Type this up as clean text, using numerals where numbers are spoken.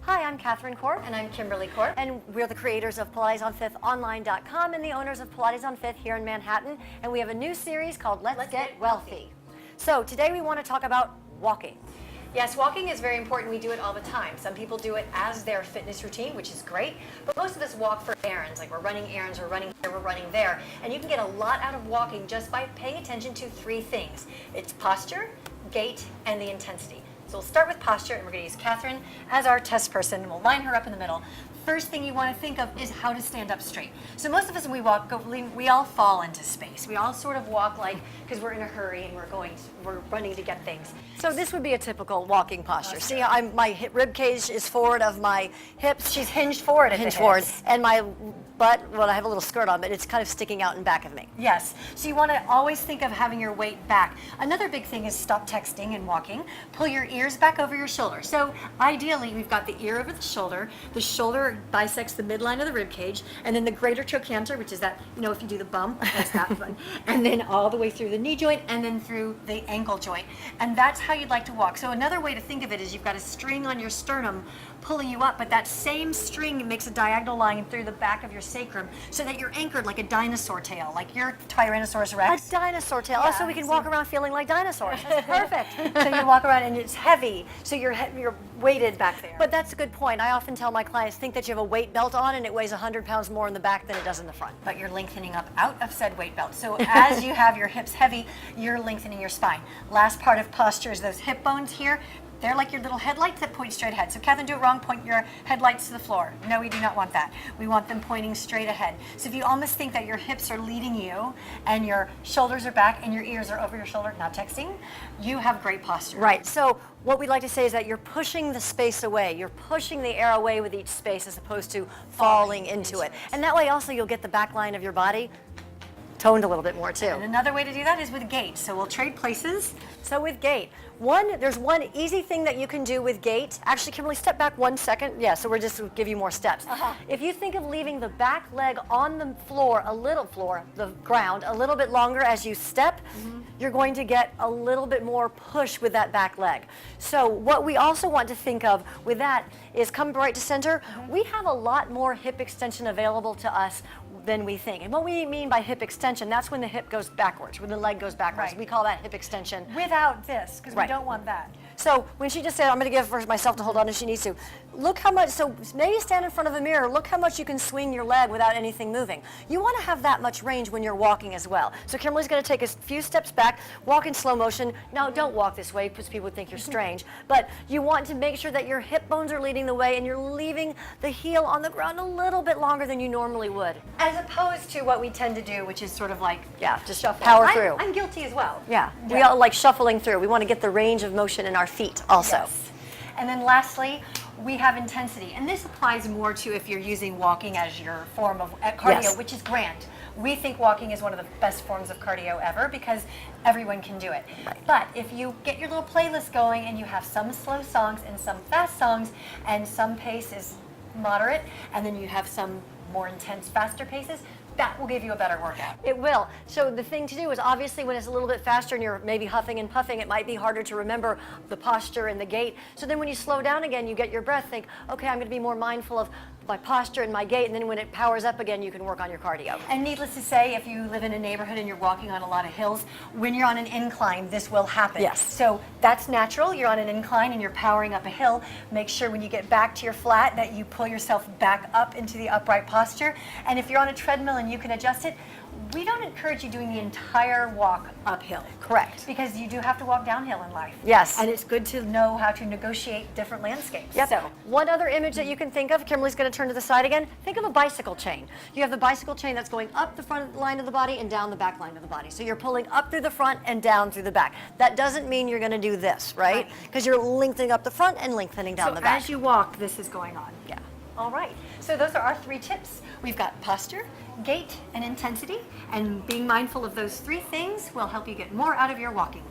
Hi, I'm Catherine Court. And I'm Kimberly Court. And we're the creators of PilatesOnFifthOnline.com and the owners of Pilates on Fifth here in Manhattan. And we have a new series called Let's Get Wealthy. So today we want to talk about walking. Yes, walking is very important. We do it all the time. Some people do it as their fitness routine, which is great. But most of us walk for errands, like we're running errands, we're running here, we're running there. And you can get a lot out of walking just by paying attention to three things. It's posture, gait, and the intensity. So we'll start with posture, and we're going to use Catherine as our test person, and we'll line her up in the middle. First thing you want to think of is how to stand up straight. So most of us, when we walk, we all fall into space. We all sort of walk like, because we're in a hurry and we're running to get things. So this would be a typical walking posture. See, my rib cage is forward of my hips. She's hinged forward at the hips. And my butt, well, I have a little skirt on, but it's kind of sticking out in back of me. Yes. So you want to always think of having your weight back. Another big thing is stop texting and walking. Pull your ears back over your shoulder. So ideally, we've got the ear over the shoulder. The shoulder bisects the midline of the rib cage, and then the greater trochanter, which is that, you know, if you do the bum, that's that one, and then all the way through the knee joint, and then through the ankle joint. And that's how you'd like to walk. So another way to think of it is you've got a string on your sternum pulling you up, but that same string makes a diagonal line through the back of your sacrum so that you're anchored like a dinosaur tail, like your Tyrannosaurus Rex. A dinosaur tail. Yeah, so we can walk around feeling like dinosaurs. That's perfect. So you walk around and it's heavy, so you're weighted back there. But that's a good point. I often tell my clients, think that you have a weight belt on and it weighs 100 pounds more in the back than it does in the front. But you're lengthening up out of said weight belt. So as you have your hips heavy, you're lengthening your spine. Last part of posture is those hip bones here. They're like your little headlights that point straight ahead. So Catherine, do it wrong, point your headlights to the floor. No, we do not want that. We want them pointing straight ahead. So if you almost think that your hips are leading you and your shoulders are back and your ears are over your shoulder, not texting, you have great posture. Right. So what we'd like to say is that you're pushing the space away. You're pushing the air away with each space as opposed to falling into it. And that way also you'll get the back line of your body toned a little bit more too. And another way to do that is with gait. So we'll trade places. So with gait, there's one easy thing that you can do with gait. Actually, Kimberly, step back 1 second. Yeah, so we're just going to give you more steps. If you think of leaving the back leg on the floor, the ground, a little bit longer as you step, you're going to get a little bit more push with that back leg. So what we also want to think of with that is come right to center. We have a lot more hip extension available to us than we think. And what we mean by hip extension, that's when the hip goes backwards, when the leg goes backwards. Right. We call that hip extension. Without this, because we don't want that. So when she just said, I'm going to give for myself to hold on if she needs to, look how much, so maybe stand in front of a mirror, look how much you can swing your leg without anything moving. You want to have that much range when you're walking as well. So Kimberly's going to take a few steps back, walk in slow motion. Now don't walk this way because people would think you're strange, but you want to make sure that your hip bones are leading the way and you're leaving the heel on the ground a little bit longer than you normally would. As opposed to what we tend to do, which is sort of like, just shuffle. power through. I'm guilty as well. Yeah, we all like shuffling through. We want to get the range of motion in our feet also. Yes. And then lastly, we have intensity. And this applies more to if you're using walking as your form of cardio, which is grand. We think walking is one of the best forms of cardio ever because everyone can do it. Right. But if you get your little playlist going and you have some slow songs and some fast songs and some pace is moderate and then you have some more intense, faster paces, that will give you a better workout. It will. So the thing to do is obviously when it's a little bit faster and you're maybe huffing and puffing, it might be harder to remember the posture and the gait. So then when you slow down again, you get your breath, think, okay, I'm going to be more mindful of my posture and my gait, and then when it powers up again, you can work on your cardio. And needless to say, if you live in a neighborhood and you're walking on a lot of hills, when you're on an incline, this will happen. Yes. So that's natural. You're on an incline and you're powering up a hill. Make sure when you get back to your flat that you pull yourself back up into the upright posture. And if you're on a treadmill and you can adjust it, we don't encourage you doing the entire walk uphill. Correct. Because you do have to walk downhill in life. Yes. And it's good to know how to negotiate different landscapes. Yep. So one other image that you can think of, Kimberly's going to turn to the side again, think of a bicycle chain. You have the bicycle chain that's going up the front line of the body and down the back line of the body. So you're pulling up through the front and down through the back. That doesn't mean you're going to do this, right? Because you're lengthening up the front and lengthening down the back. As you walk, this is going on. Yeah. All right. So those are our 3 tips. We've got posture, gait, and intensity. And being mindful of those 3 things will help you get more out of your walking.